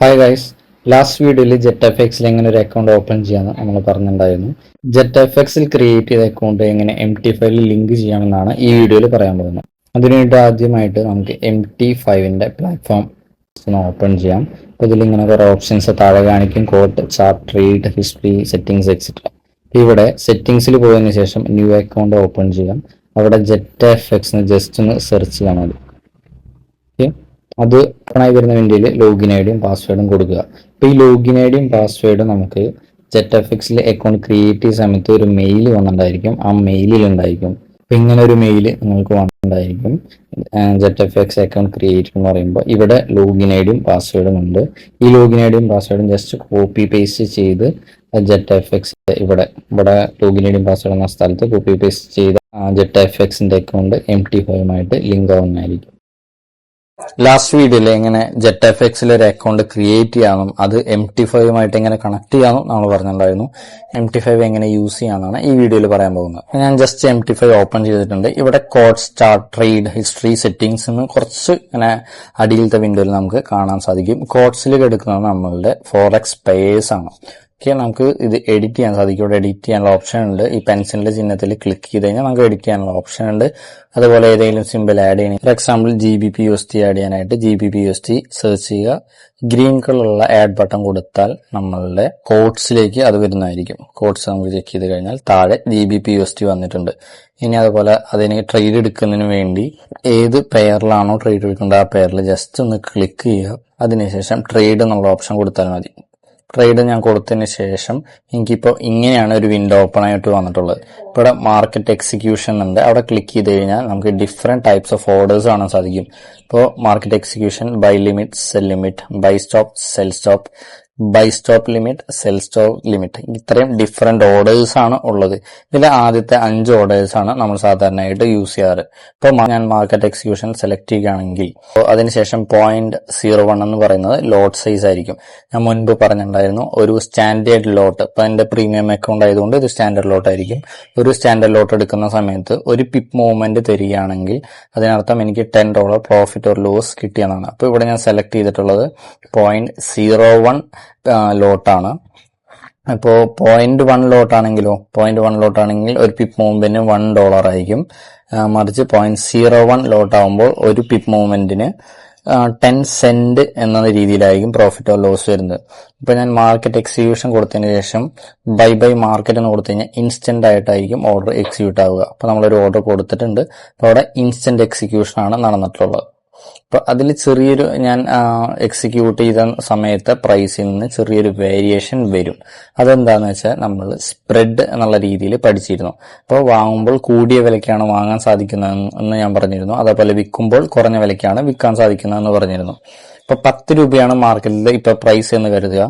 Hi guys, last വീഡിയോയിൽ jet F എക്സിൽ എങ്ങനെ ഒരു അക്കൗണ്ട് ഓപ്പൺ ചെയ്യാമെന്ന് നമ്മൾ പറഞ്ഞിട്ടുണ്ടായിരുന്നു. ജെറ്റ് എഫ് എക്സിൽ ക്രിയേറ്റ് ചെയ്ത അക്കൗണ്ട് എങ്ങനെ MT5 ലിങ്ക് ചെയ്യാമെന്നാണ് ഈ വീഡിയോയിൽ പറയാൻ പോകുന്നത്. അതിനുവേണ്ടി ആദ്യമായിട്ട് നമുക്ക് MT5ൻ്റെ പ്ലാറ്റ്ഫോം ഓപ്പൺ ചെയ്യാം. അപ്പോൾ ഇതിലിങ്ങനെ കുറേ ഓപ്ഷൻസ് താഴെ കാണിക്കും: code, chart, trade, history, settings etcetera. ഇവിടെ സെറ്റിംഗ്സിൽ പോയതിനു ശേഷം ന്യൂ അക്കൗണ്ട് ഓപ്പൺ ചെയ്യാം. അവിടെ ജെറ്റ് എഫ് എക്സ് ജസ്റ്റ് ഒന്ന് സെർച്ച് ചെയ്യാൻ മതി. ഓക്കെ, അത് ഓപ്പണായി വരുന്ന വിൻഡോയിൽ ലോഗിൻ ഐഡിയും പാസ്വേഡും കൊടുക്കുക. അപ്പോൾ ഈ ലോഗിൻ ഐഡിയും പാസ്വേഡും നമുക്ക് ജെറ്റ് എഫ് എക്സിൽ അക്കൗണ്ട് ക്രിയേറ്റ് ചെയ്യുന്ന സമയത്ത് ഒരു മെയിൽ വന്നിട്ടുണ്ടായിരിക്കും. ആ മെയിലിൽ ഉണ്ടായിരിക്കും. അപ്പോൾ ഇങ്ങനെ ഒരു മെയിൽ നിങ്ങൾക്ക് വന്നിട്ടുണ്ടായിരിക്കും. Jet F X account create എന്ന് പറയുമ്പോൾ ഇവിടെ ലോഗിൻ ഐഡിയും പാസ്വേഡും ഉണ്ട്. ഈ ലോഗിൻ ഐഡിയും പാസ്വേഡും ജസ്റ്റ് കോപ്പി പേസ്റ്റ് ചെയ്ത് ജെറ്റ് എഫ് എക്സ് ഇവിടെ ലോഗിൻ ഐഡിയും പാസ്വേഡ് എന്ന സ്ഥലത്ത് കോപ്പി പേസ്റ്റ് ചെയ്ത് ജെറ്റ് എഫ് എക്സിൻ്റെ അക്കൗണ്ട് MT5 ലിങ്ക് ആവുന്നതായിരിക്കും. ലാസ്റ്റ് വീഡിയോയിൽ എങ്ങനെ ജെറ്റ് എഫ് എക്സിൽ ഒരു അക്കൗണ്ട് ക്രിയേറ്റ് ചെയ്യാമെന്നും അത് MT5 എങ്ങനെ കണക്ട് ചെയ്യാമെന്നും നമ്മൾ പറഞ്ഞിട്ടുണ്ടായിരുന്നു. MT5 എങ്ങനെ യൂസ് ചെയ്യാമെന്നാണ് ഈ വീഡിയോയിൽ പറയാൻ പോകുന്നത്. ഞാൻ ജസ്റ്റ് MT5 ഓപ്പൺ ചെയ്തിട്ടുണ്ട്. ഇവിടെ code, chart, trade, history, settings എന്ന് കുറച്ച് ഇങ്ങനെ അടിയിലത്തെ വിൻഡോയിൽ നമുക്ക് കാണാൻ സാധിക്കും. കോഡ്സിലേക്ക് എടുക്കുന്നത് നമ്മളുടെ ഫോറക്സ് പേയേഴ്സ് ആണ്. ഓക്കെ, നമുക്ക് ഇത് എഡിറ്റ് ചെയ്യാൻ സാധിക്കും. ഇവിടെ എഡിറ്റ് ചെയ്യാനുള്ള ഓപ്ഷൻ ഉണ്ട്. ഈ പെൻസിലിന്റെ ചിഹ്നത്തിൽ ക്ലിക്ക് ചെയ്ത് കഴിഞ്ഞാൽ നമുക്ക് എഡിറ്റ് ചെയ്യാനുള്ള ഓപ്ഷൻ ഉണ്ട്. അതുപോലെ ഏതെങ്കിലും സിമ്പിൾ ആഡ് ചെയ്യണം. ഫോർ എക്സാമ്പിൾ GBP/USD ആഡ് ചെയ്യാനായിട്ട് GBP/USD സെർച്ച് ചെയ്യുക. ഗ്രീൻ കളറുള്ള ആഡ് ബട്ടൺ കൊടുത്താൽ നമ്മളുടെ കോഡ്സിലേക്ക് അത് വരുന്നതായിരിക്കും. കോഡ്സ് നമുക്ക് ചെക്ക് ചെയ്ത് കഴിഞ്ഞാൽ താഴെ GBP/USD വന്നിട്ടുണ്ട്. ഇനി അതുപോലെ അതിന് ട്രേഡ് എടുക്കുന്നതിന് വേണ്ടി ഏത് പെയറിലാണോ ട്രേഡ് എടുക്കേണ്ടത് ആ പെയറിൽ ജസ്റ്റ് ഒന്ന് ക്ലിക്ക് ചെയ്യുക. അതിനുശേഷം ട്രേഡ് എന്നുള്ള ഓപ്ഷൻ കൊടുത്താൽ മതി. ട്രേഡ് ഞാൻ കൊടുത്തതിന് ശേഷം എനിക്കിപ്പോൾ ഇങ്ങനെയാണ് ഒരു വിൻഡോ ഓപ്പൺ ആയിട്ട് വന്നിട്ടുള്ളത്. ഇവിടെ മാർക്കറ്റ് എക്സിക്യൂഷൻ ഉണ്ട്. അവിടെ ക്ലിക്ക് ചെയ്ത് കഴിഞ്ഞാൽ നമുക്ക് ഡിഫറെന്റ് ടൈപ്സ് ഓഫ് ഓർഡേഴ്സ് കാണാൻ സാധിക്കും. ഇപ്പോൾ market execution, buy limit, sell limit, buy stop, sell stop, buy stop limit, sell stop limit, ഇത്രയും ഡിഫറെന്റ് ഓർഡേഴ്സ് ആണ് ഉള്ളത്. ഇതിലെ ആദ്യത്തെ 5 ഓർഡേഴ്സ് ആണ് നമ്മൾ സാധാരണയായിട്ട് യൂസ് ചെയ്യാറ്. ഇപ്പോൾ ഞാൻ മാർക്കറ്റ് എക്സിക്യൂഷൻ സെലക്ട് ചെയ്യുകയാണെങ്കിൽ അതിനുശേഷം 0.01 എന്ന് പറയുന്നത് ലോട്ട് സൈസ് ആയിരിക്കും. ഞാൻ മുൻപ് പറഞ്ഞിട്ടുണ്ടായിരുന്നു ഒരു സ്റ്റാൻഡേർഡ് ലോട്ട്. ഇപ്പൊ എന്റെ പ്രീമിയം അക്കൗണ്ട് ആയതുകൊണ്ട് ഇത് സ്റ്റാൻഡേർഡ് ലോട്ട് ആയിരിക്കും. ഒരു സ്റ്റാൻഡേർഡ് ലോട്ട് എടുക്കുന്ന സമയത്ത് ഒരു പിപ്പ് മൂവ്മെന്റ് തരികയാണെങ്കിൽ അതിനർത്ഥം എനിക്ക് $10 പ്രോഫിറ്റ് ഓർ ലോസ് കിട്ടിയെന്നാണ്. അപ്പൊ ഇവിടെ ഞാൻ സെലക്ട് ചെയ്തിട്ടുള്ളത് 0.01 ലോട്ടാണ്. ഇപ്പോൾ 0.1 ലോട്ടാണെങ്കിൽ ഒരു പിപ്പ് മൂവ്മെന്റിന് $1 ആയിരിക്കും. മറിച്ച് 0.01 ലോട്ട് ആകുമ്പോൾ ഒരു പിപ്പ് മൂവ്മെന്റിന് 10 സെന്റ് എന്ന രീതിയിലായിരിക്കും പ്രോഫിറ്റ് ഓർ ലോസ് വരുന്നത്. ഇപ്പൊ ഞാൻ മാർക്കറ്റ് എക്സിക്യൂഷൻ കൊടുത്തതിന് ശേഷം ബൈ മാർക്കറ്റ് എന്ന് കൊടുത്തു കഴിഞ്ഞാൽ ഇൻസ്റ്റന്റ് ആയിട്ടായിരിക്കും ഓർഡർ എക്സിക്യൂട്ട് ആവുക. അപ്പൊ നമ്മളൊരു ഓർഡർ കൊടുത്തിട്ടുണ്ട്. അപ്പൊ അവിടെ ഇൻസ്റ്റന്റ് എക്സിക്യൂഷൻ ആണ് നടന്നിട്ടുള്ളത്. അപ്പൊ അതിൽ ചെറിയൊരു ഞാൻ എക്സിക്യൂട്ട് ചെയ്ത സമയത്ത് പ്രൈസിൽ നിന്ന് ചെറിയൊരു വേരിയേഷൻ വരും. അതെന്താന്ന് വെച്ചാൽ നമ്മൾ സ്പ്രെഡ് എന്നുള്ള രീതിയിൽ പഠിച്ചിരുന്നു. അപ്പോൾ വാങ്ങുമ്പോൾ കൂടിയ വിലയ്ക്കാണ് വാങ്ങാൻ സാധിക്കുന്നതെന്ന് ഞാൻ പറഞ്ഞിരുന്നു. അതേപോലെ വിൽക്കുമ്പോൾ കുറഞ്ഞ വിലയ്ക്കാണ് വിൽക്കാൻ സാധിക്കുന്നതെന്ന് പറഞ്ഞിരുന്നു. ഇപ്പൊ 10 രൂപയാണ് മാർക്കറ്റിൽ ഇപ്പൊ പ്രൈസ് എന്ന് കരുതുക.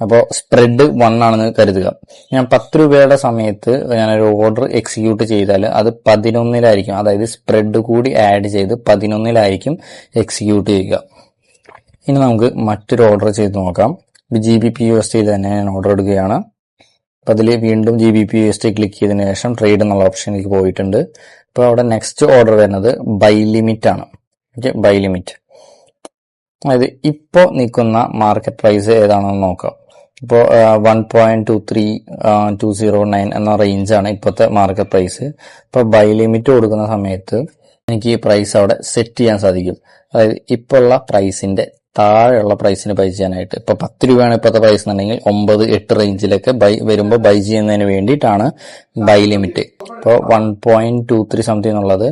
അപ്പോൾ സ്പ്രെഡ് 1 ആണെന്ന് കരുതുക. ഞാൻ 10 രൂപയുടെ സമയത്ത് ഞാനൊരു ഓർഡർ എക്സിക്യൂട്ട് ചെയ്താൽ അത് 11-ലായിരിക്കും. അതായത് സ്പ്രെഡ് കൂടി ആഡ് ചെയ്ത് 11-ലായിരിക്കും എക്സിക്യൂട്ട് ചെയ്യുക. ഇനി നമുക്ക് മറ്റൊരു ഓർഡർ ചെയ്ത് നോക്കാം. GBP/USD തന്നെ ഞാൻ ഓർഡർ എടുക്കുകയാണ്. അപ്പൊ അതിൽ വീണ്ടും GBP/USD ക്ലിക്ക് ചെയ്തതിനു ശേഷം ട്രേഡ് എന്നുള്ള ഓപ്ഷനിലേക്ക് പോയിട്ടുണ്ട്. അപ്പൊ അവിടെ നെക്സ്റ്റ് ഓർഡർ വരുന്നത് ബൈ ലിമിറ്റ് ആണ്. ഓക്കെ, ബൈ ലിമിറ്റ് അതായത് ഇപ്പോ നിൽക്കുന്ന മാർക്കറ്റ് പ്രൈസ് ഏതാണെന്ന് നോക്കാം. ഇപ്പോൾ 1.23209 എന്ന റേഞ്ചാണ് ഇപ്പോഴത്തെ മാർക്കറ്റ് പ്രൈസ്. ഇപ്പോൾ ബൈ ലിമിറ്റ് കൊടുക്കുന്ന സമയത്ത് എനിക്ക് ഈ പ്രൈസ് അവിടെ സെറ്റ് ചെയ്യാൻ സാധിക്കും. അതായത് ഇപ്പോൾ ഉള്ള പ്രൈസിന്റെ താഴെയുള്ള പ്രൈസിന് ബൈ ചെയ്യാനായിട്ട്. ഇപ്പൊ 10 രൂപയാണ് ഇപ്പോഴത്തെ പ്രൈസ് എന്നുണ്ടെങ്കിൽ 9-8 റേഞ്ചിലൊക്കെ വരുമ്പോൾ ബൈ ചെയ്യുന്നതിന് വേണ്ടിയിട്ടാണ് ബൈ ലിമിറ്റ്. ഇപ്പോൾ 1.23 സംതിങ് എന്നുള്ളത്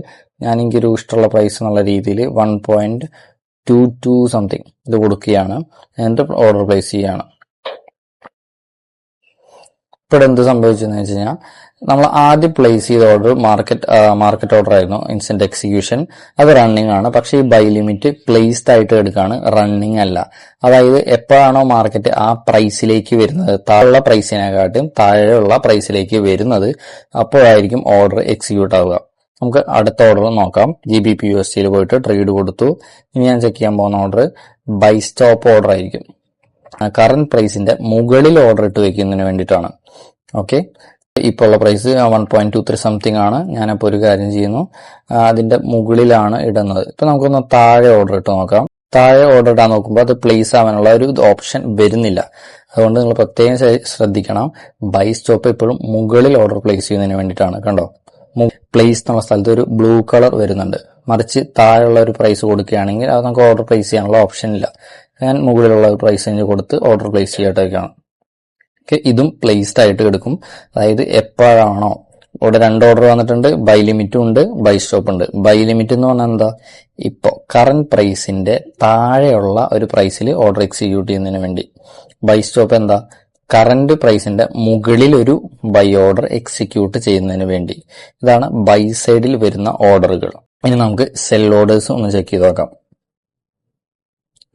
ഞാൻ എനിക്കൊരു ഇഷ്ടമുള്ള പ്രൈസ് എന്നുള്ള രീതിയിൽ 1.22 സംതിങ് ഇത് കൊടുക്കുകയാണ്. എന്നിട്ട് ഓർഡർ പ്ലേസ് ചെയ്യുകയാണ്. ഇപ്പോൾ എന്ത് സംഭവിച്ചെന്ന് വെച്ച് കഴിഞ്ഞാൽ നമ്മൾ ആദ്യം പ്ലേസ് ചെയ്ത ഓർഡർ മാർക്കറ്റ് ഓർഡർ ആയിരുന്നു, ഇൻസ്റ്റന്റ് എക്സിക്യൂഷൻ. അത് റണ്ണിങ് ആണ്. പക്ഷേ ഈ ബൈ ലിമിറ്റ് പ്ലേസ്ഡ് ആയിട്ട് എടുക്കുകയാണ്, റണ്ണിങ് അല്ല. അതായത് എപ്പോഴാണോ മാർക്കറ്റ് ആ പ്രൈസിലേക്ക് വരുന്നത്, താഴെയുള്ള പ്രൈസിനെക്കാട്ടും താഴെയുള്ള പ്രൈസിലേക്ക് വരുന്നത്, അപ്പോഴായിരിക്കും ഓർഡർ എക്സിക്യൂട്ട് ആവുക. നമുക്ക് അടുത്ത ഓർഡർ നോക്കാം. GBP/USD പോയിട്ട് ട്രേഡ് കൊടുത്തു. ഇനി ഞാൻ ചെക്ക് ചെയ്യാൻ പോകുന്ന ഓർഡർ ബൈ സ്റ്റോപ്പ് ഓർഡർ ആയിരിക്കും. കറന്റ് പ്രൈസിന്റെ മുകളിൽ ഓർഡർ ഇട്ട് വെക്കുന്നതിന് വേണ്ടിയിട്ടാണ്. ഓക്കെ, ഇപ്പോൾ ഉള്ള പ്രൈസ് 1.23 സംതിങ് ആണ്. ഞാനപ്പോൾ ഒരു കാര്യം ചെയ്യുന്നു, അതിന്റെ മുകളിലാണ് ഇടുന്നത്. ഇപ്പൊ നമുക്കൊന്ന് താഴെ ഓർഡർ ഇട്ട് നോക്കാം. താഴെ ഓർഡർ ഇടാൻ നോക്കുമ്പോൾ അത് പ്ലേസ് ആവാനുള്ള ഒരു ഓപ്ഷൻ വരുന്നില്ല. അതുകൊണ്ട് നിങ്ങൾ പ്രത്യേകം ശ്രദ്ധിക്കണം. ബൈ സ്റ്റോപ്പ് എപ്പോഴും മുകളിൽ ഓർഡർ പ്ലേസ് ചെയ്യുന്നതിന് വേണ്ടിയിട്ടാണ്. കണ്ടോ, പ്ലേസ് എന്നുള്ള സ്ഥലത്ത് ഒരു ബ്ലൂ കളർ വരുന്നുണ്ട്. മറിച്ച് താഴെയുള്ള ഒരു പ്രൈസ് കൊടുക്കുകയാണെങ്കിൽ അത് നമുക്ക് ഓർഡർ പ്ലേസ് ചെയ്യാനുള്ള ഓപ്ഷൻ ഇല്ല. ഞാൻ മുകളിലുള്ള ഒരു പ്രൈസ് കൊടുത്ത് ഓർഡർ പ്ലേസ് ചെയ്തിട്ടേക്കാണ്. ഓക്കെ, ഇതും പ്ലേസ്ഡ് ആയിട്ട് എടുക്കും. അതായത് എപ്പോഴാണോ ഇവിടെ 2 ഓർഡർ വന്നിട്ടുണ്ട്, ബൈ ലിമിറ്റും ഉണ്ട്, ബൈ സ്റ്റോപ്പ് ഉണ്ട്. ബൈ ലിമിറ്റ് എന്ന് പറഞ്ഞാൽ എന്താ, ഇപ്പോ കറന്റ് പ്രൈസിന്റെ താഴെയുള്ള ഒരു പ്രൈസിൽ ഓർഡർ എക്സിക്യൂട്ട് ചെയ്യുന്നതിന് വേണ്ടി. ബൈ സ്റ്റോപ്പ് എന്താ, കറന്റ് പ്രൈസിന്റെ മുകളിൽ ഒരു ബൈ ഓർഡർ എക്സിക്യൂട്ട് ചെയ്യുന്നതിന് വേണ്ടി. ഇതാണ് ബൈ സൈഡിൽ വരുന്ന ഓർഡറുകൾ. ഇനി നമുക്ക് സെൽ ഓർഡേഴ്സ് ഒന്ന് ചെക്ക് ചെയ്ത് നോക്കാം.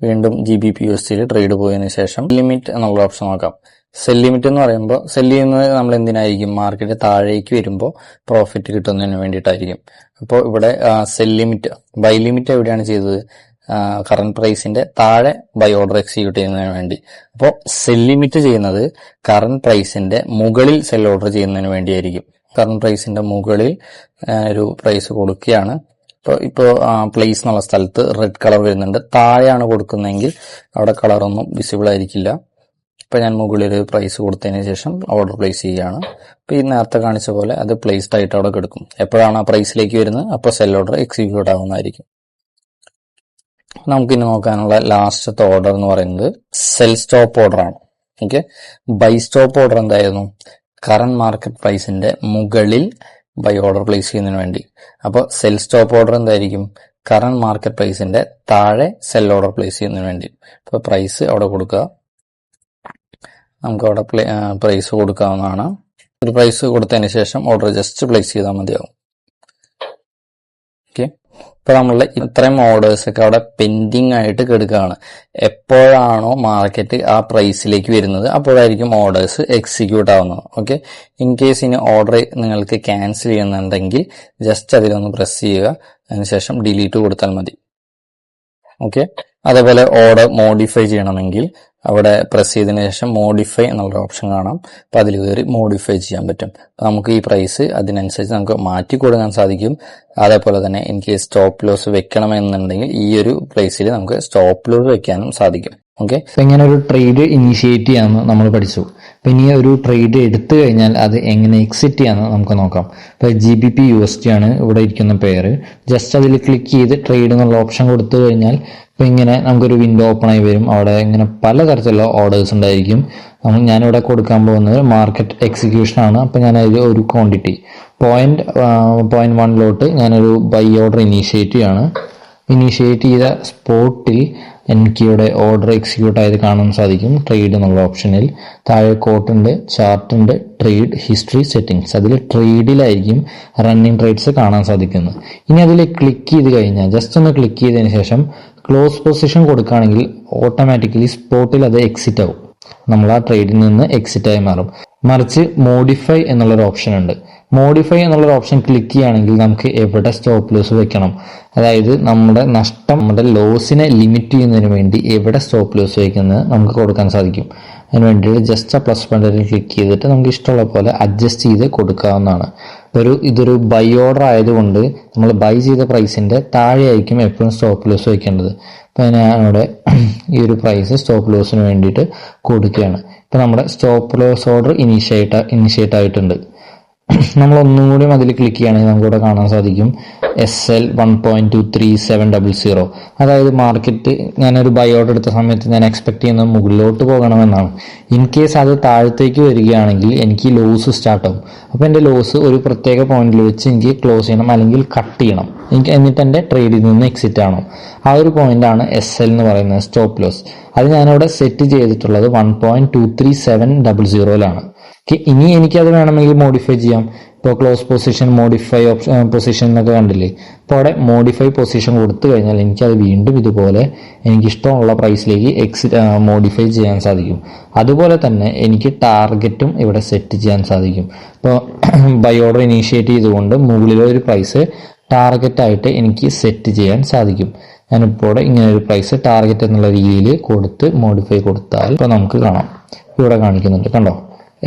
വീണ്ടും GBPUSD ട്രേഡ് പോയതിനു ശേഷം ലിമിറ്റ് എന്നുള്ള ഓപ്ഷൻ നോക്കാം. സെൽ ലിമിറ്റ് എന്ന് പറയുമ്പോൾ സെല് ചെയ്യുന്നത് നമ്മൾ എന്തിനായിരിക്കും, മാർക്കറ്റ് താഴേക്ക് വരുമ്പോൾ പ്രോഫിറ്റ് കിട്ടുന്നതിന് വേണ്ടിയിട്ടായിരിക്കും. അപ്പോൾ ഇവിടെ സെൽ ലിമിറ്റ്, ബൈ ലിമിറ്റ് എവിടെയാണ് ചെയ്തത്, കറന്റ് പ്രൈസിന്റെ താഴെ ബൈ ഓർഡർ എക്സിക്യൂട്ട് ചെയ്യുന്നതിന് വേണ്ടി. അപ്പോൾ സെൽ ലിമിറ്റ് ചെയ്യുന്നത് കറന്റ് പ്രൈസിന്റെ മുകളിൽ സെൽ ഓർഡർ ചെയ്യുന്നതിന് വേണ്ടിയായിരിക്കും. കറന്റ് പ്രൈസിന്റെ മുകളിൽ ഒരു പ്രൈസ് കൊടുക്കുകയാണ്. ഇപ്പോൾ പ്ലേസ് എന്നുള്ള സ്ഥലത്ത് റെഡ് കളർ വരുന്നുണ്ട്. താഴെയാണ് കൊടുക്കുന്നതെങ്കിൽ അവിടെ കളറൊന്നും വിസിബിൾ ആയിരിക്കില്ല. ഇപ്പൊ ഞാൻ മുകളിൽ ഒരു പ്രൈസ് കൊടുത്തതിന് ശേഷം ഓർഡർ പ്ലേസ് ചെയ്യുകയാണ്. ഇപ്പൊ ഈ നേരത്തെ കാണിച്ച പോലെ അത് പ്ലേസ്ഡ് ആയിട്ട് അവിടെ കിടക്കും. എപ്പോഴാണ് ആ പ്രൈസിലേക്ക് വരുന്നത് അപ്പോൾ സെൽ ഓർഡർ എക്സിക്യൂട്ട് ആവുന്നതായിരിക്കും. നമുക്കിനി നോക്കാനുള്ള ലാസ്റ്റത്തെ ഓർഡർ എന്ന് പറയുന്നത് സെൽ സ്റ്റോപ്പ് ഓർഡർ ആണ്. ഓക്കെ, ബൈ സ്റ്റോപ്പ് ഓർഡർ എന്തായിരുന്നു, കറന്റ് മാർക്കറ്റ് പ്രൈസിന്റെ മുകളിൽ ബൈ ഓർഡർ പ്ലേസ് ചെയ്യുന്നതിന് വേണ്ടി. അപ്പോൾ സെൽ സ്റ്റോപ്പ് ഓർഡർ എന്തായിരിക്കും, കറന്റ് മാർക്കറ്റ് പ്രൈസിന്റെ താഴെ സെൽ ഓർഡർ പ്ലേസ് ചെയ്യുന്നതിന് വേണ്ടി. ഇപ്പോൾ പ്രൈസ് അവിടെ കൊടുക്കുക, നമുക്ക് അവിടെ പ്രൈസ് കൊടുക്കാവുന്നതാണ്. ഒരു പ്രൈസ് കൊടുത്തതിന് ശേഷം ഓർഡർ ജസ്റ്റ് പ്ലേസ് ചെയ്താൽ മതിയാവും. ഓക്കെ, ഇപ്പൊ നമ്മളുടെ ഇത്രയും ഓർഡേഴ്സ് ഒക്കെ അവിടെ പെൻഡിങ് ആയിട്ട് കിടക്കുകയാണ്. എപ്പോഴാണോ മാർക്കറ്റ് ആ പ്രൈസിലേക്ക് വരുന്നത് അപ്പോഴായിരിക്കും ഓർഡേഴ്സ് എക്സിക്യൂട്ട് ആവുന്നത്. ഓക്കെ, ഇൻ കേസ് ഇനി ഓർഡർ നിങ്ങൾക്ക് ക്യാൻസൽ ചെയ്യുന്നുണ്ടെങ്കിൽ ജസ്റ്റ് അതിലൊന്ന് പ്രസ് ചെയ്യുക, അതിനുശേഷം ഡിലീറ്റ് കൊടുത്താൽ മതി. ഓക്കെ, അതേപോലെ ഓർഡർ മോഡിഫൈ ചെയ്യണമെങ്കിൽ അവിടെ പ്രസ് ചെയ്തതിനു ശേഷം മോഡിഫൈ എന്നുള്ള ഓപ്ഷൻ കാണാം. അപ്പൊ അതിൽ കയറി മോഡിഫൈ ചെയ്യാൻ പറ്റും. നമുക്ക് ഈ പ്രൈസ് അതിനനുസരിച്ച് നമുക്ക് മാറ്റി കൊടുക്കാൻ സാധിക്കും. അതേപോലെ തന്നെ എനിക്ക് സ്റ്റോപ്പ് ലോസ് വെക്കണമെന്നുണ്ടെങ്കിൽ ഈ ഒരു പ്രൈസിൽ നമുക്ക് സ്റ്റോപ്പ് ലോസ് വെക്കാനും സാധിക്കും. ഓക്കെ, ഇങ്ങനെ ഒരു ട്രേഡ് ഇനിഷ്യേറ്റ് ചെയ്യാന്ന് നമ്മൾ പഠിച്ചു. അപ്പൊ ഇനി ഒരു ട്രേഡ് എടുത്തു കഴിഞ്ഞാൽ അത് എങ്ങനെ എക്സിറ്റ് ചെയ്യാന്ന് നമുക്ക് നോക്കാം. ഇപ്പൊ GBPUSD ആണ് ഇവിടെ ഇരിക്കുന്ന പേര്. ജസ്റ്റ് അതിൽ ക്ലിക്ക് ചെയ്ത് ട്രേഡ് എന്നുള്ള ഓപ്ഷൻ കൊടുത്തു കഴിഞ്ഞാൽ ഇപ്പൊ ഇങ്ങനെ നമുക്കൊരു വിൻഡോ ഓപ്പൺ ആയി വരും. അവിടെ ഇങ്ങനെ പലതരത്തിലുള്ള ഓർഡേഴ്സ് ഉണ്ടായിരിക്കും. ഞാനിവിടെ കൊടുക്കാൻ പോകുന്നത് മാർക്കറ്റ് എക്സിക്യൂഷൻ ആണ്. അപ്പൊ ഞാൻ അതിൽ ഒരു ക്വാണ്ടിറ്റി 0.1 ഞാനൊരു ബൈ ഓർഡർ ഇനീഷ്യേറ്റ് ചെയ്യാണ്. ഇനീഷ്യേറ്റ് ചെയ്ത സ്പോട്ടിൽ എനിക്ക് ഇവിടെ ഓർഡർ എക്സിക്യൂട്ട് ആയത് കാണാൻ സാധിക്കും. ട്രേഡ് എന്നുള്ള ഓപ്ഷനിൽ താഴെ കോട്ടുണ്ട്, ചാർട്ട് ഉണ്ട്, ട്രേഡ് ഹിസ്റ്ററി, സെറ്റിംഗ്സ്. അതിൽ ട്രേഡിലായിരിക്കും റണ്ണിങ് ട്രേഡ്സ് കാണാൻ സാധിക്കുന്നത്. ഇനി അതിൽ ക്ലിക്ക് ചെയ്ത് കഴിഞ്ഞാൽ ജസ്റ്റ് ഒന്ന് ക്ലിക്ക് ചെയ്തതിന് ശേഷം ക്ലോസ് പൊസിഷൻ കൊടുക്കുകയാണെങ്കിൽ ഓട്ടോമാറ്റിക്കലി സ്പോട്ടിൽ അത് എക്സിറ്റ് ആവും. നമ്മൾ ആ ട്രേഡിൽ നിന്ന് എക്സിറ്റ് ആയി മാറും. മറിച്ച് മോഡിഫൈ എന്നുള്ളൊരു ഓപ്ഷൻ ഉണ്ട്. മോഡിഫൈ എന്നുള്ളൊരു ഓപ്ഷൻ ക്ലിക്ക് ചെയ്യുകയാണെങ്കിൽ നമുക്ക് എവിടെ സ്റ്റോപ്പ് ലോസ് വെക്കണം, അതായത് നമ്മുടെ നഷ്ടം, നമ്മുടെ ലോസിനെ ലിമിറ്റ് ചെയ്യുന്നതിന് വേണ്ടി എവിടെ സ്റ്റോപ്പ് ലോസ് വയ്ക്കുന്നത് നമുക്ക് കൊടുക്കാൻ സാധിക്കും. അതിന് വേണ്ടിയിട്ട് ജസ്റ്റ് ആ പ്ലസ് ബട്ടണിൽ ക്ലിക്ക് ചെയ്തിട്ട് നമുക്ക് ഇഷ്ടമുള്ള പോലെ അഡ്ജസ്റ്റ് ചെയ്ത് കൊടുക്കാവുന്നതാണ്. ഇതൊരു ബൈ ഓർഡർ ആയതുകൊണ്ട് നമ്മൾ ബൈ ചെയ്ത പ്രൈസിന്റെ താഴെയായിരിക്കും എപ്പോഴും സ്റ്റോപ്പ് ലോസ് വയ്ക്കേണ്ടത്. അപ്പോൾ ഞാനിവിടെ ഈ ഒരു പ്രൈസ് സ്റ്റോപ്പ് ലോസിന് വേണ്ടിയിട്ട് കൊടുക്കുകയാണ്. ഇപ്പം നമ്മുടെ സ്റ്റോപ്പ് ലോസ് ഓർഡർ ഇനിഷ്യേറ്റ് ആയിട്ടുണ്ട്. നമ്മൾ ഒന്നും കൂടി അതിൽ ക്ലിക്ക് ചെയ്യുകയാണെങ്കിൽ നമുക്കിവിടെ കാണാൻ സാധിക്കും SL 1.23700. അതായത് മാർക്കറ്റ് ഞാനൊരു ബൈ ഓർഡർ എടുത്ത സമയത്ത് ഞാൻ എക്സ്പെക്ട് ചെയ്യുന്നത് മുകളിലോട്ട് പോകണമെന്നാണ്. ഇൻ കേസ് അത് താഴത്തേക്ക് വരികയാണെങ്കിൽ എനിക്ക് ലോസ് സ്റ്റാർട്ട് ആവും. അപ്പോൾ എൻ്റെ ലോസ് ഒരു പ്രത്യേക പോയിന്റിൽ വെച്ച് എനിക്ക് ക്ലോസ് ചെയ്യണം, അല്ലെങ്കിൽ കട്ട് ചെയ്യണം. എന്നിട്ട് എൻ്റെ ട്രേഡിൽ നിന്ന് എക്സിറ്റ് ആവണം. ആ ഒരു പോയിന്റാണ് SL എന്ന് പറയുന്നത്, സ്റ്റോപ്പ് ലോസ്. അത് ഞാനിവിടെ സെറ്റ് ചെയ്തിട്ടുള്ളത് 1.23700 ഇനി എനിക്കത് വേണമെങ്കിൽ മോഡിഫൈ ചെയ്യാം. ഇപ്പോൾ ക്ലോസ് പൊസിഷൻ, മോഡിഫൈ പൊസിഷൻ എന്നൊക്കെ കണ്ടില്ലേ. അപ്പോൾ അവിടെ മോഡിഫൈ പൊസിഷൻ കൊടുത്തു കഴിഞ്ഞാൽ എനിക്കത് വീണ്ടും ഇതുപോലെ എനിക്കിഷ്ടമുള്ള പ്രൈസിലേക്ക് മോഡിഫൈ ചെയ്യാൻ സാധിക്കും. അതുപോലെ തന്നെ എനിക്ക് ടാർഗറ്റും ഇവിടെ സെറ്റ് ചെയ്യാൻ സാധിക്കും. ഇപ്പോൾ ബൈ ഓർഡർ ഇനീഷ്യേറ്റ് ചെയ്തുകൊണ്ട് മുകളിലെ ഒരു പ്രൈസ് ടാർഗറ്റായിട്ട് എനിക്ക് സെറ്റ് ചെയ്യാൻ സാധിക്കും. ഞാനിപ്പോൾ ഇങ്ങനെ ഒരു പ്രൈസ് ടാർഗറ്റ് എന്നുള്ള രീതിയിൽ കൊടുത്ത് മോഡിഫൈ കൊടുത്താൽ ഇപ്പോൾ നമുക്ക് കാണാം, ഇവിടെ കാണിക്കുന്നുണ്ട്. കണ്ടോ,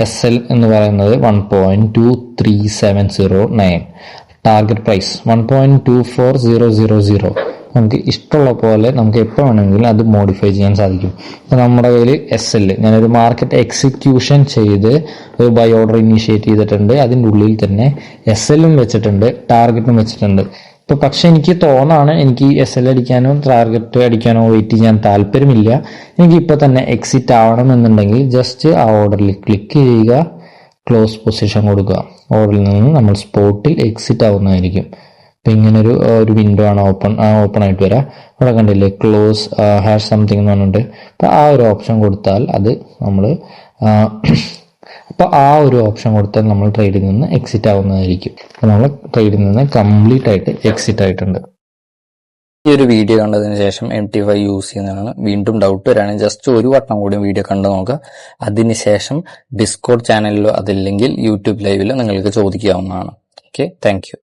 SL എന്ന് പറയുന്നത് 1.23709, ടാർഗറ്റ് പ്രൈസ് 1.24000. നമുക്ക് ഇഷ്ടമുള്ള പോലെ നമുക്ക് എപ്പോൾ വേണമെങ്കിലും അത് മോഡിഫൈ ചെയ്യാൻ സാധിക്കും. ഇപ്പം നമ്മുടെ കയ്യിൽ SL ഞാനൊരു മാർക്കറ്റ് എക്സിക്യൂഷൻ ചെയ്ത് ഒരു ബൈ ഓർഡർ ഇനീഷ്യേറ്റ് ചെയ്തിട്ടുണ്ട്. അതിൻ്റെ ഉള്ളിൽ തന്നെ SL വെച്ചിട്ടുണ്ട്, ടാർഗറ്റും വെച്ചിട്ടുണ്ട്. ഇപ്പൊ പക്ഷെ എനിക്ക് തോന്നാണ് എനിക്ക് SL അടിക്കാനോ ടാർഗറ്റ് അടിക്കാനോ വെയിറ്റ് ചെയ്യാൻ താല്പര്യമില്ല. എനിക്ക് ഇപ്പൊ തന്നെ എക്സിറ്റ് ആവണമെന്നുണ്ടെങ്കിൽ ജസ്റ്റ് ആ ഓർഡറിൽ ക്ലിക്ക് ചെയ്യുക, ക്ലോസ് പൊസിഷൻ കൊടുക്കുക. ഓർഡറിൽ നിന്ന് നമ്മൾ സ്പോട്ടിൽ എക്സിറ്റ് ആവുന്നതായിരിക്കും. ഇപ്പൊ ഇങ്ങനൊരു വിൻഡോ ആണ് ഓപ്പൺ ആയിട്ട് വരാം. ഇവിടെ കണ്ടില്ലേ ക്ലോസ് ഹാഷ് സംതിങ് എന്ന് പറഞ്ഞിട്ട്. അപ്പൊ ആ ഒരു ഓപ്ഷൻ കൊടുത്താൽ അത് നമ്മൾ അപ്പോൾ ആ ഒരു ഓപ്ഷൻ കൊടുത്താൽ നമ്മൾ ട്രേഡിൽ നിന്ന് എക്സിറ്റ് ആവുന്നതായിരിക്കും. അപ്പോൾ നമ്മൾ ട്രേഡിൽ നിന്ന് കംപ്ലീറ്റ് ആയിട്ട് എക്സിറ്റ് ആയിട്ടുണ്ട്. ഈ ഒരു വീഡിയോ കണ്ടതിന് ശേഷം MT5 യൂസ് ചെയ്യുന്നതാണ്. വീണ്ടും ഡൗട്ട് വരാണെങ്കിൽ ജസ്റ്റ് ഒരു വട്ടം കൂടി വീഡിയോ കണ്ടു നോക്കുക. അതിനുശേഷം ഡിസ്കോഡ് ചാനലിലോ അതില്ലെങ്കിൽ യൂട്യൂബ് ലൈവിലോ നിങ്ങൾക്ക് ചോദിക്കാവുന്നതാണ്. Okay, thank U.